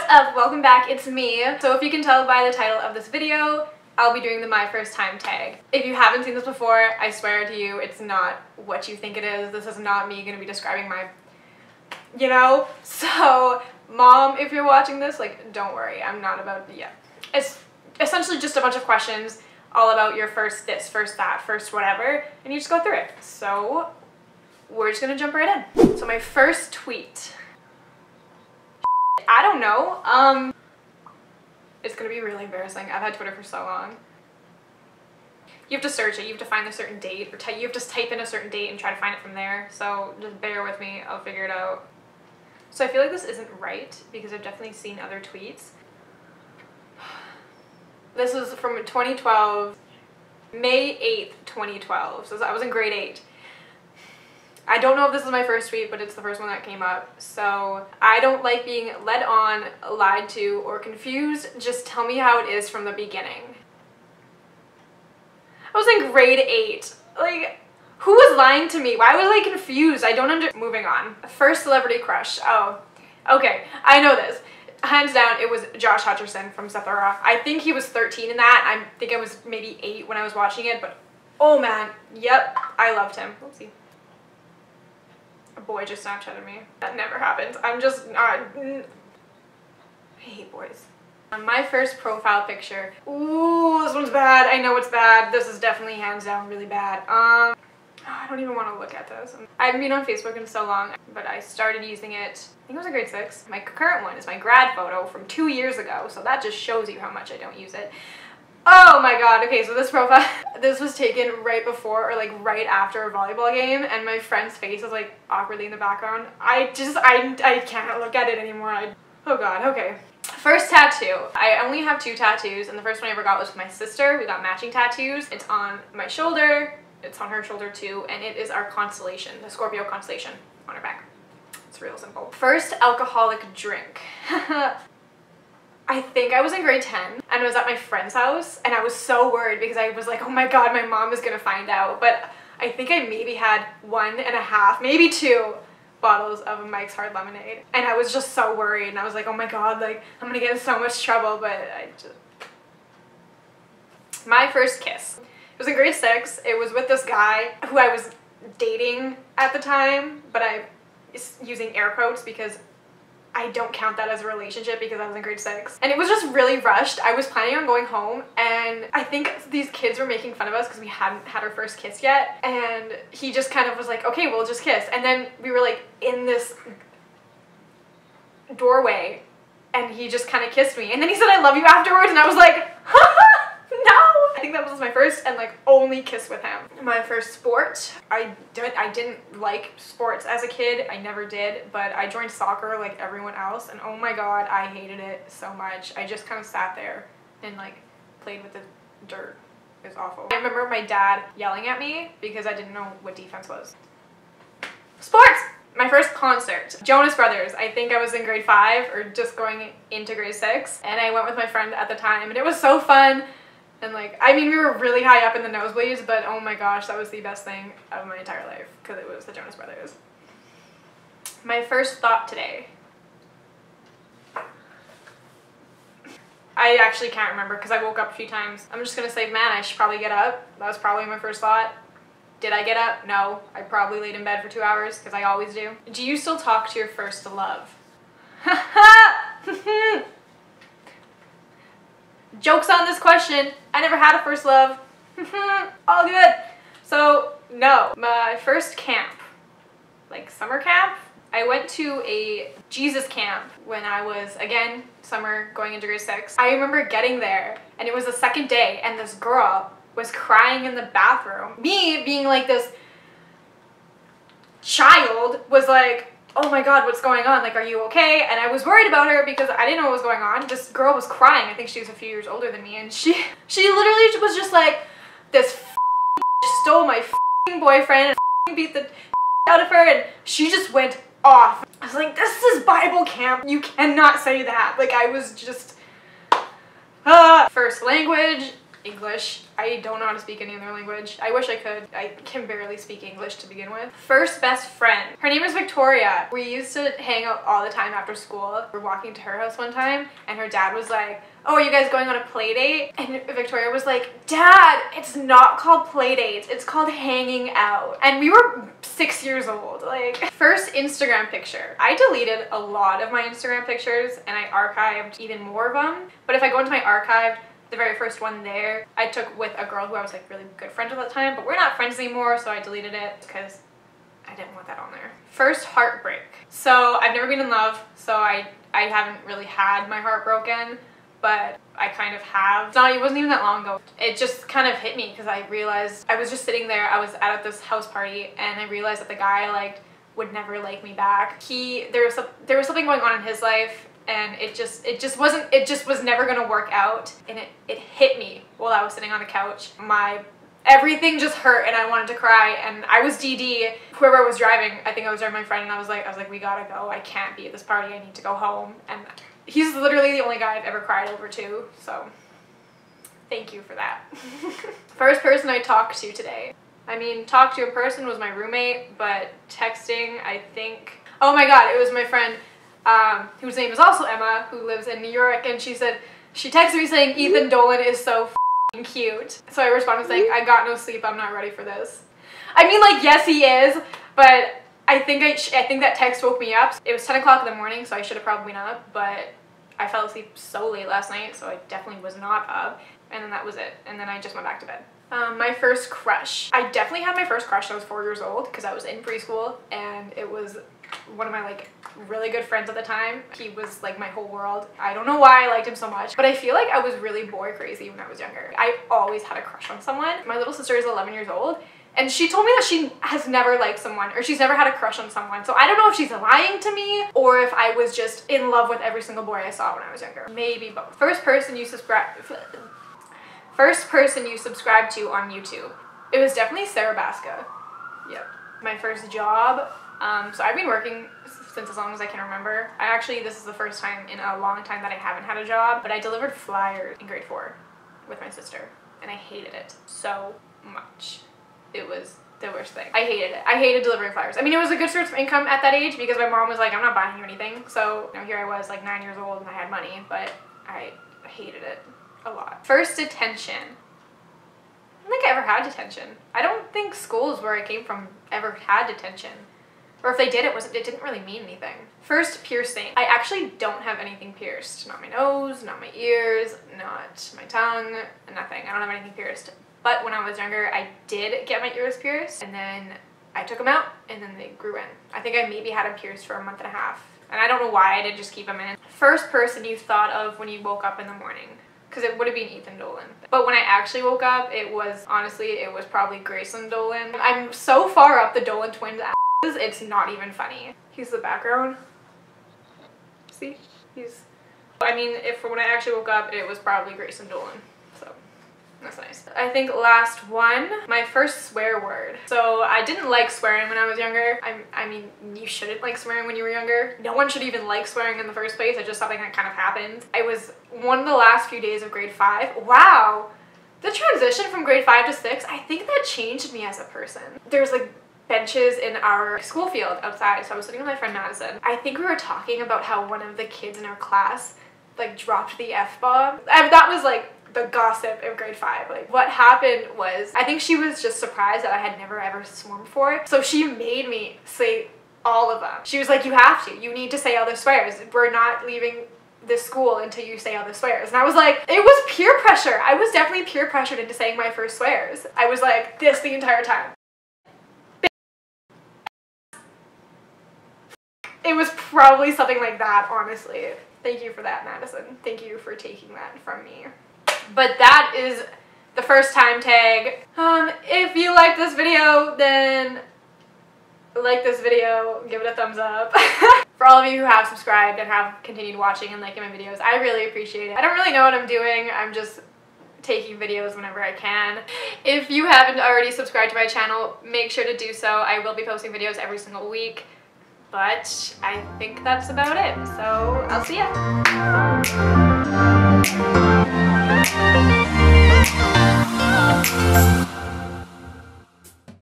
What's up? Welcome back, it's me. So if you can tell by the title of this video, I'll be doing the my first time tag. If you haven't seen this before, I swear to you, it's not what you think it is. This is not me gonna be describing my, So, Mom, if you're watching this, like, don't worry, I'm not about, It's essentially just a bunch of questions all about your first this, first that, first whatever, and you just go through it. So, we're just gonna jump right in. So my first tweet. I don't know. It's gonna be really embarrassing. I've had Twitter for so long. You have to search it. You have to find a certain date, or you have to type in a certain date and try to find it from there. So just bear with me. I'll figure it out. So I feel like this isn't right because I've definitely seen other tweets. This was from 2012, May 8th, 2012. So I was in grade 8. I don't know if this is my first tweet, but it's the first one that came up. So, I don't like being led on, lied to, or confused. Just tell me how it is from the beginning. I was in grade 8. Like, who was lying to me? Why was I confused? I don't Moving on. First celebrity crush. Oh, okay. I know this. Hands down, it was Josh Hutcherson from Sephora. I think he was 13 in that. I think I was maybe 8 when I was watching it, but oh man. Yep, I loved him. Oopsie. A boy just Snapchatted me. That never happens. I'm just not. I hate boys. My first profile picture. Ooh, this one's bad. I know it's bad. This is definitely hands down really bad. I don't even want to look at this. I haven't been on Facebook in so long, but I started using it, I think it was in grade 6. My current one is my grad photo from 2 years ago, so that just shows you how much I don't use it. Oh my god, okay, so this profile, this was taken right before or like right after a volleyball game, and my friend's face is like awkwardly in the background. I can't look at it anymore. Oh god, okay. First tattoo. I only have 2 tattoos, and the first one I ever got was with my sister. We got matching tattoos. It's on my shoulder, it's on her shoulder too, and it is our constellation, the Scorpio constellation on her back. It's real simple. First alcoholic drink. I think I was in grade 10 and I was at my friend's house, and I was so worried because I was like, oh my god, my mom is gonna find out. But I think I maybe had 1.5, maybe 2 bottles of Mike's Hard Lemonade, and I was just so worried, and I was like, oh my god, like I'm gonna get in so much trouble. But I just... My first kiss. It was in grade 6. It was with this guy who I was dating at the time, but I'm using air quotes because I don't count that as a relationship because I was in grade 6. And it was just really rushed. I was planning on going home, and I think these kids were making fun of us because we hadn't had our first kiss yet. And he just kind of was like, okay, we'll just kiss. And then we were like in this doorway, and he just kind of kissed me. And then he said, I love you afterwards, and I was like, no! I think that was my first and like only kiss with him. My first sport. I didn't like sports as a kid. I never did, but I joined soccer like everyone else, and oh my god, I hated it so much. I just kind of sat there and like played with the dirt. It was awful. I remember my dad yelling at me because I didn't know what defense was. Sports! My first concert, Jonas Brothers. I think I was in grade 5 or just going into grade 6, and I went with my friend at the time, and it was so fun. And like, I mean, we were really high up in the nosebleeds, but oh my gosh, that was the best thing of my entire life because it was the Jonas Brothers. My first thought today. I actually can't remember because I woke up a few times. I'm just gonna say, man, I should probably get up. That was probably my first thought. Did I get up? No. I probably laid in bed for 2 hours because I always do. Do you still talk to your first love? Joke's on this question. I never had a first love. All good. So, no. My first camp, like summer camp, I went to a Jesus camp when I was, again, summer going into grade 6. I remember getting there, and it was the second day, and this girl was crying in the bathroom. Me, being like this child, was like, oh my god, what's going on? Like, are you okay? And I was worried about her because I didn't know what was going on. This girl was crying. I think she was a few years older than me, and she literally was just like, this stole my boyfriend and beat the out of her, and she just went off. I was like, this is Bible camp. You cannot say that. Like, I was just... First language, English. I don't know how to speak any other language. I wish I could. I can barely speak English to begin with. First best friend. Her name is Victoria. We used to hang out all the time after school. We were walking to her house one time and her dad was like, oh, are you guys going on a play date? And Victoria was like, Dad, it's not called play dates. It's called hanging out. And we were 6 years old. Like, first Instagram picture. I deleted a lot of my Instagram pictures and I archived even more of them. But if I go into my archive, the very first one there, I took with a girl who I was like really good friends with at the time, but we're not friends anymore, so I deleted it because I didn't want that on there. First heartbreak. So I've never been in love, so I haven't really had my heart broken, but I kind of have. It wasn't even that long ago. It just kind of hit me because I realized I was just sitting there, I was at this house party, and I realized that the guy I liked would never like me back. There was something going on in his life, and it just was never gonna work out, and it hit me while I was sitting on the couch. Everything just hurt and I wanted to cry, and I was DD. Whoever was driving, I think I was driving my friend, and I was like, we gotta go. I can't be at this party. I need to go home. And he's literally the only guy I've ever cried over too, so thank you for that. First person I talked to today. I mean, talk to in person was my roommate, but texting, I think, oh my god, it was my friend whose name is also Emma, who lives in New York, and she texted me saying Ethan Dolan is so f***ing cute. So I responded saying, I got no sleep, I'm not ready for this. I mean, like, yes he is, but I think that text woke me up. It was 10 o'clock in the morning, so I should have probably been up, but I fell asleep so late last night, so I definitely was not up, and then that was it, and then I just went back to bed. My first crush. I definitely had my first crush when I was 4 years old because I was in preschool, and it was one of my like really good friends at the time. He was like my whole world. I don't know why I liked him so much, but I feel like I was really boy crazy when I was younger. I always had a crush on someone. My little sister is 11 years old, and she told me that she has never liked someone, or she's never had a crush on someone. So I don't know if she's lying to me or if I was just in love with every single boy I saw when I was younger. Maybe both. First person you subscribe to on YouTube. It was definitely Sarah Baska. Yep. My first job. So I've been working since as long as I can remember. This is the first time in a long time that I haven't had a job, but I delivered flyers in grade 4 with my sister, and I hated it so much. It was the worst thing. I hated it. I hated delivering flyers. I mean, it was a good source of income at that age because my mom was like, I'm not buying you anything. So, you know, here I was like 9 years old and I had money, but I hated it a lot. First detention. I don't think I ever had detention. I don't think schools where I came from ever had detention. Or if they did, it didn't really mean anything. First piercing. I actually don't have anything pierced. Not my nose, not my ears, not my tongue, nothing. I don't have anything pierced. But when I was younger, I did get my ears pierced, and then I took them out, and then they grew in. I think I maybe had them pierced for a month and a half. And I don't know why I didn't just keep them in. First person you thought of when you woke up in the morning. Because it would have been Ethan Dolan. But when I actually woke up, it was probably Grayson Dolan. I'm so far up the Dolan twins' asses, it's not even funny. He's the background. See? When I actually woke up, it was probably Grayson Dolan. So that's nice. I think last one, my first swear word. So I didn't like swearing when I was younger. I mean, you shouldn't like swearing when you were younger. No one should even like swearing in the first place. It's just something that kind of happened. I was one of the last few days of grade 5. Wow. The transition from grade 5 to 6, I think that changed me as a person. There's like benches in our school field outside, so I was sitting with my friend Madison. I think we were talking about how one of the kids in our class like dropped the F-bomb. That was like the gossip of grade 5. Like, what happened was, I think she was just surprised that I had never ever sworn before, so she made me say all of them. She was like, you need to say all the swears. We're not leaving this school until you say all the swears. And I was like, it was peer pressure. I was definitely peer pressured into saying my first swears. I was like this the entire time. It was probably something like that, honestly. Thank you for that, Madison. Thank you for taking that from me. But that is the first time tag. If you like this video, then like this video, give it a thumbs up. For all of you who have subscribed and have continued watching and liking my videos, I really appreciate it. I don't really know what I'm doing. I'm just taking videos whenever I can. If you haven't already subscribed to my channel, make sure to do so. I will be posting videos every single week. But I think that's about it. So I'll see ya.